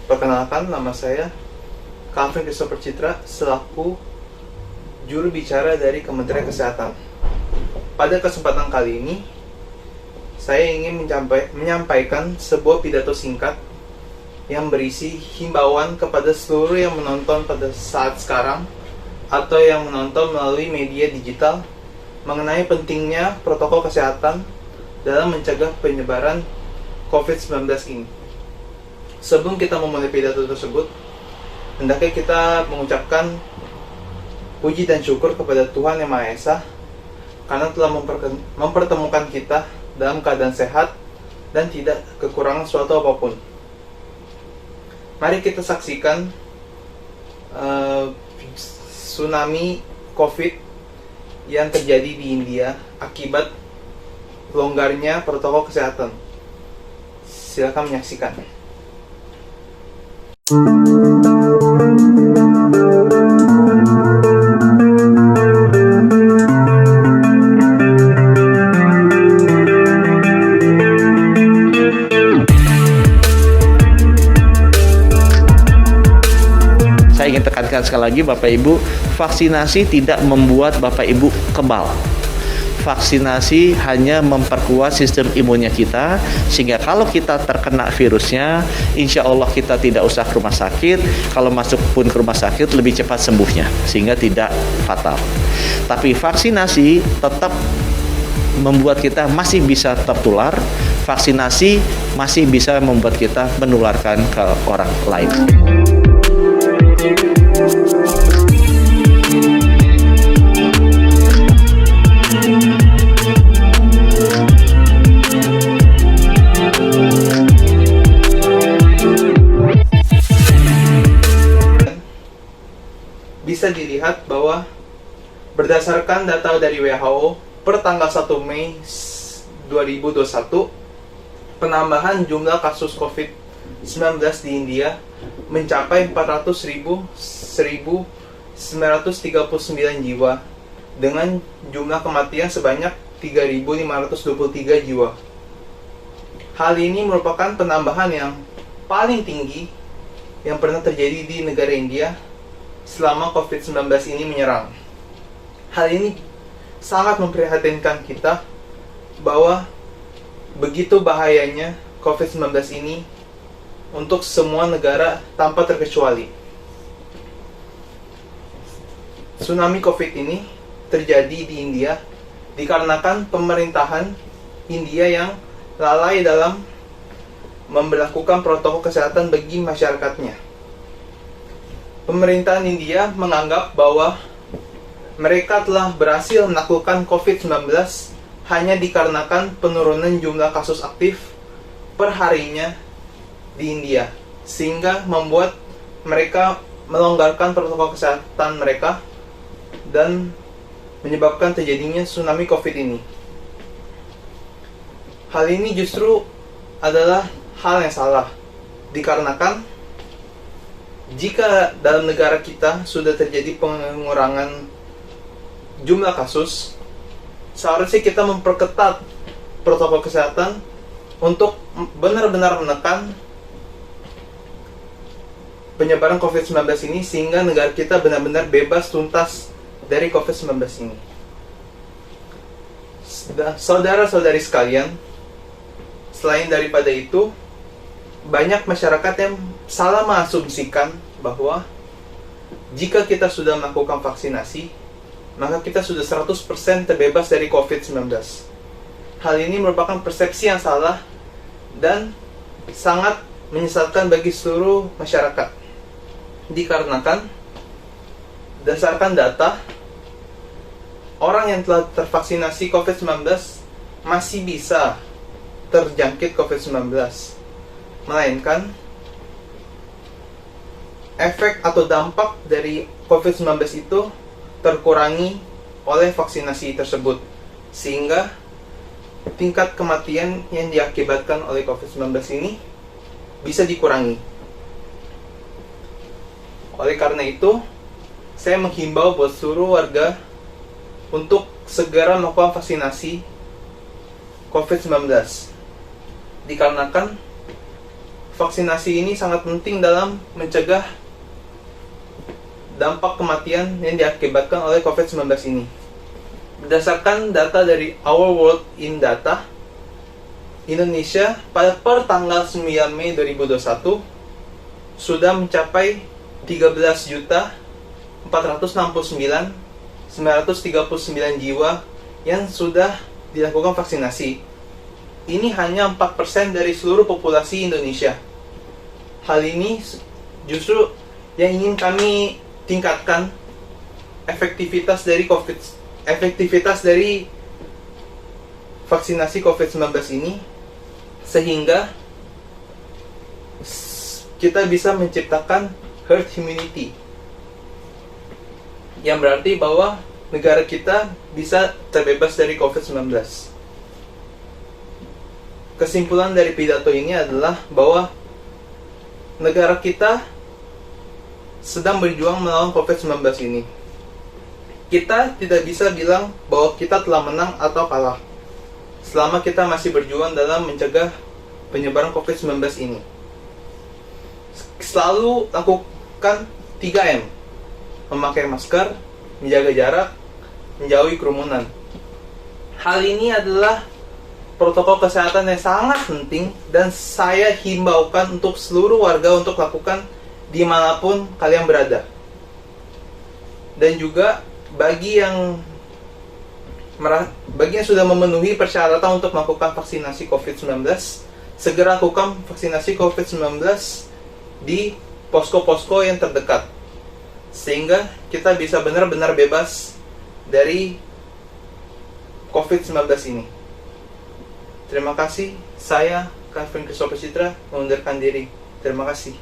Perkenalkan, nama saya Calvin Christopher Citra selaku juru bicara dari Kementerian Kesehatan. Pada kesempatan kali ini, saya ingin menyampaikan sebuah pidato singkat yang berisi himbauan kepada seluruh yang menonton pada saat sekarang atau yang menonton melalui media digital mengenai pentingnya protokol kesehatan dalam mencegah penyebaran COVID-19 ini. Sebelum kita memulai pidato tersebut, hendaknya kita mengucapkan puji dan syukur kepada Tuhan Yang Maha Esa karena telah mempertemukan kita dalam keadaan sehat dan tidak kekurangan suatu apapun. Mari kita saksikan tsunami COVID yang terjadi di India akibat longgarnya protokol kesehatan. Silakan menyaksikan. Saya ingin tekankan sekali lagi Bapak Ibu, vaksinasi tidak membuat Bapak Ibu kebal. Vaksinasi hanya memperkuat sistem imunnya kita, sehingga kalau kita terkena virusnya, insya Allah kita tidak usah ke rumah sakit. Kalau masuk pun ke rumah sakit, lebih cepat sembuhnya, sehingga tidak fatal. Tapi vaksinasi tetap membuat kita masih bisa tertular. Vaksinasi masih bisa membuat kita menularkan ke orang lain. Bisa dilihat bahwa berdasarkan data dari WHO per tanggal 1 Mei 2021, penambahan jumlah kasus COVID-19 di India mencapai 400.939 jiwa dengan jumlah kematian sebanyak 3.523 jiwa. Hal ini merupakan penambahan yang paling tinggi yang pernah terjadi di negara India selama COVID-19 ini menyerang. Hal ini sangat memprihatinkan kita bahwa begitu bahayanya COVID-19 ini untuk semua negara tanpa terkecuali. Tsunami COVID ini terjadi di India dikarenakan pemerintahan India yang lalai dalam memberlakukan protokol kesehatan bagi masyarakatnya. Pemerintahan India menganggap bahwa mereka telah berhasil menaklukkan COVID-19 hanya dikarenakan penurunan jumlah kasus aktif per harinya di India, sehingga membuat mereka melonggarkan protokol kesehatan mereka dan menyebabkan terjadinya tsunami COVID ini. Hal ini justru adalah hal yang salah, dikarenakan jika dalam negara kita sudah terjadi pengurangan jumlah kasus, seharusnya kita memperketat protokol kesehatan untuk benar-benar menekan penyebaran COVID-19 ini, sehingga negara kita benar-benar bebas tuntas dari COVID-19 ini. Saudara-saudari sekalian, selain daripada itu, banyak masyarakat yang salah mengasumsikan bahwa jika kita sudah melakukan vaksinasi, maka kita sudah 100% terbebas dari COVID-19. Hal ini merupakan persepsi yang salah dan sangat menyesatkan bagi seluruh masyarakat. Dikarenakan, berdasarkan data, orang yang telah tervaksinasi COVID-19 masih bisa terjangkit COVID-19. Melainkan efek atau dampak dari COVID-19 itu terkurangi oleh vaksinasi tersebut, sehingga tingkat kematian yang diakibatkan oleh COVID-19 ini bisa dikurangi. Oleh karena itu, saya menghimbau buat seluruh warga untuk segera melakukan vaksinasi COVID-19, dikarenakan vaksinasi ini sangat penting dalam mencegah dampak kematian yang diakibatkan oleh COVID-19 ini. Berdasarkan data dari Our World in Data, Indonesia pada per tanggal 9 Mei 2021 sudah mencapai 13.469.939 jiwa yang sudah dilakukan vaksinasi. Ini hanya 4% dari seluruh populasi Indonesia. Hal ini justru yang ingin kami tingkatkan, efektivitas dari vaksinasi COVID-19 ini, sehingga kita bisa menciptakan herd immunity, yang berarti bahwa negara kita bisa terbebas dari COVID-19. Kesimpulan dari pidato ini adalah bahwa negara kita sedang berjuang melawan COVID-19 ini. Kita tidak bisa bilang bahwa kita telah menang atau kalah selama kita masih berjuang dalam mencegah penyebaran COVID-19 ini. Selalu lakukan 3M: memakai masker, menjaga jarak, menjauhi kerumunan. Hal ini adalah protokol kesehatan yang sangat penting dan saya himbaukan untuk seluruh warga untuk lakukan dimanapun kalian berada. Dan juga bagi yang sudah memenuhi persyaratan untuk melakukan vaksinasi COVID-19, segera lakukan vaksinasi COVID-19 di posko-posko yang terdekat, sehingga kita bisa benar-benar bebas dari COVID-19 ini. Terima kasih. Saya Calvin Christopher Citra mengundurkan diri. Terima kasih.